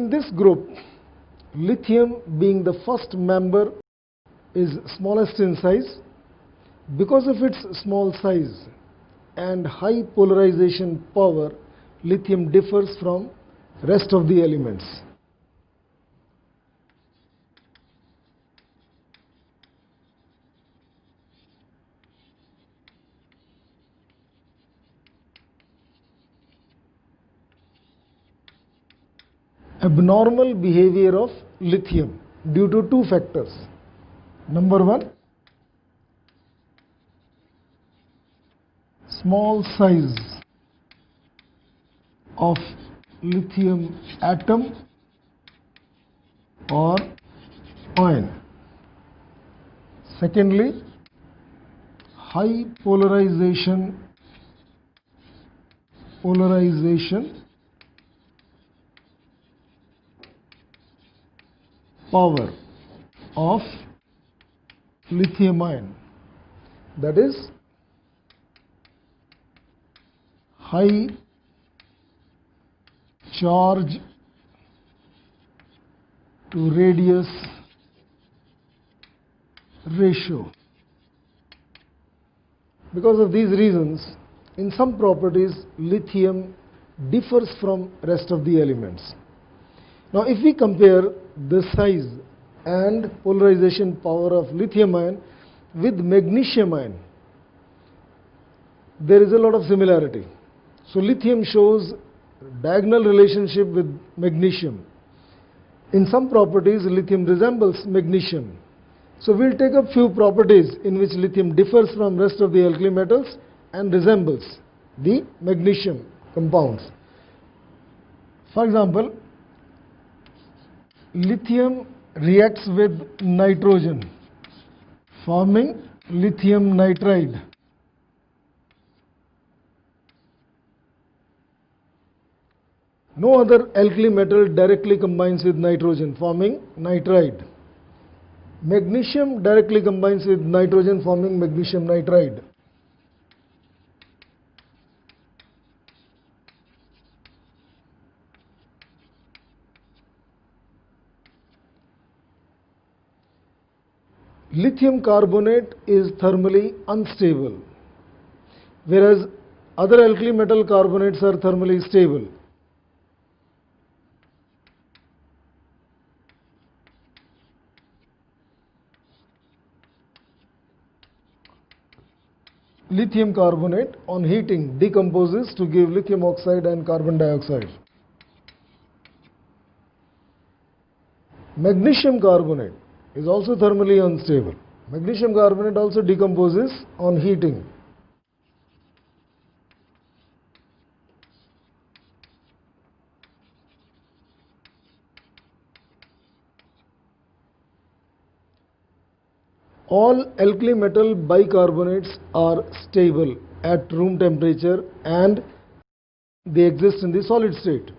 in this group, lithium being the first member is smallest in size. Because of its small size and high polarization power, lithium differs from rest of the elements. Abnormal behavior of lithium due to two factors. Number one, small size of lithium atom or ion. Secondly, high polarization power of lithium ion, that is high charge to radius ratio. Because of these reasons, in some properties lithium differs from rest of the elements. Now if we compare the size and polarization power of lithium ion with magnesium ion, there is a lot of similarity. So lithium shows diagonal relationship with magnesium. In some properties lithium resembles magnesium. So we will take up few properties in which lithium differs from rest of the alkali metals and resembles the magnesium compounds. For example, lithium reacts with nitrogen, forming lithium nitride. No other alkali metal directly combines with nitrogen, forming nitride. Magnesium directly combines with nitrogen, forming magnesium nitride. Lithium carbonate is thermally unstable, whereas other alkali metal carbonates are thermally stable. Lithium carbonate on heating decomposes to give lithium oxide and carbon dioxide. Magnesium carbonate is also thermally unstable. Magnesium carbonate also decomposes on heating. All alkali metal bicarbonates are stable at room temperature and they exist in the solid state.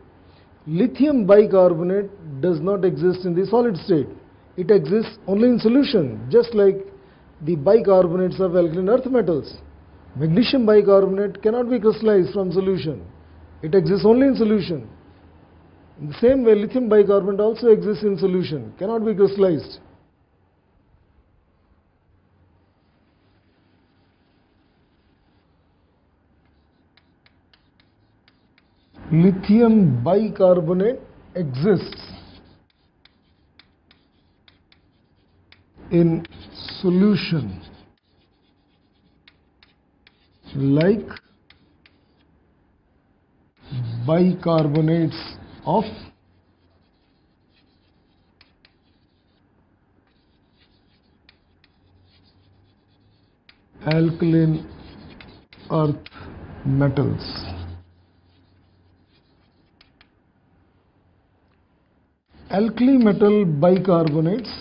Lithium bicarbonate does not exist in the solid state. It exists only in solution, just like the bicarbonates of alkaline earth metals. Magnesium bicarbonate cannot be crystallized from solution. It exists only in solution. In the same way, lithium bicarbonate also exists in solution, cannot be crystallized. Lithium bicarbonate exists in solution like bicarbonates of alkaline earth metals. Alkali metal bicarbonates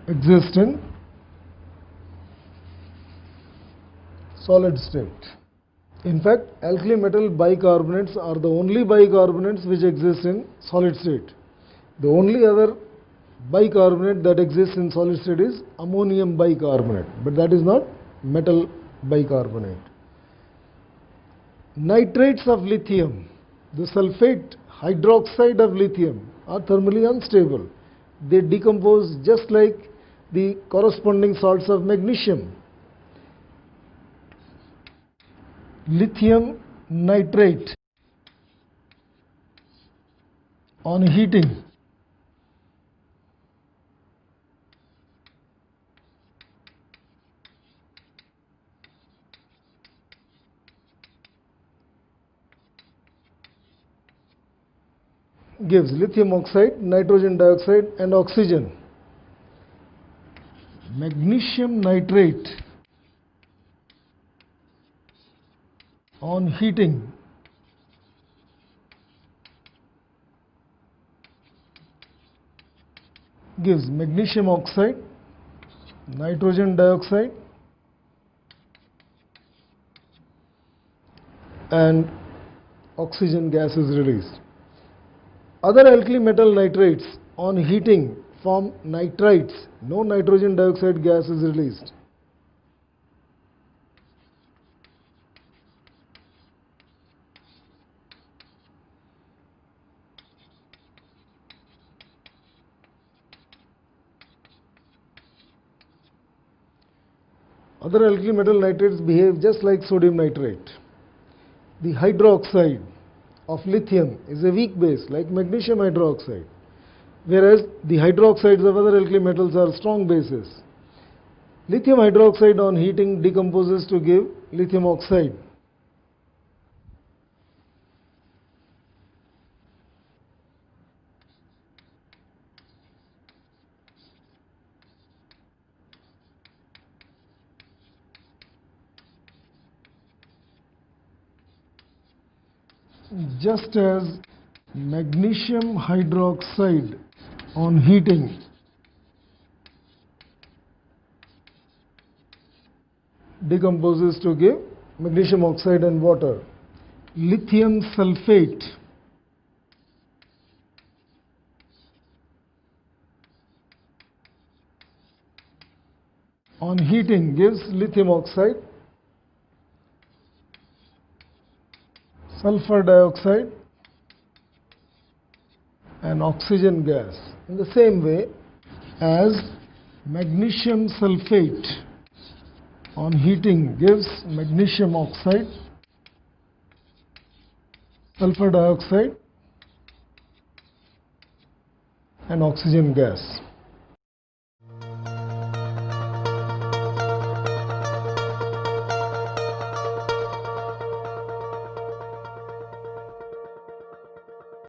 exist in solid state. In fact, alkali metal bicarbonates are the only bicarbonates which exist in solid state. The only other bicarbonate that exists in solid state is ammonium bicarbonate, but that is not metal bicarbonate. Nitrates of lithium, the sulfate hydroxide of lithium, are thermally unstable. They decompose just like the corresponding salts of magnesium. Lithium nitrate on heating gives lithium oxide, nitrogen dioxide and oxygen. Magnesium nitrate on heating gives magnesium oxide, nitrogen dioxide and oxygen gas is released. Other alkali metal nitrates on heating form nitrites. No nitrogen dioxide gas is released. Other alkali metal nitrates behave just like sodium nitrate. The hydroxide of lithium is a weak base like magnesium hydroxide, whereas the hydroxides of other alkali metals are strong bases. Lithium hydroxide on heating decomposes to give lithium oxide. Just as magnesium hydroxide on heating decomposes to give magnesium oxide and water, lithium sulfate on heating gives lithium oxide, sulfur dioxide and oxygen gas. In the same way as magnesium sulfate on heating gives magnesium oxide, sulfur dioxide and oxygen gas.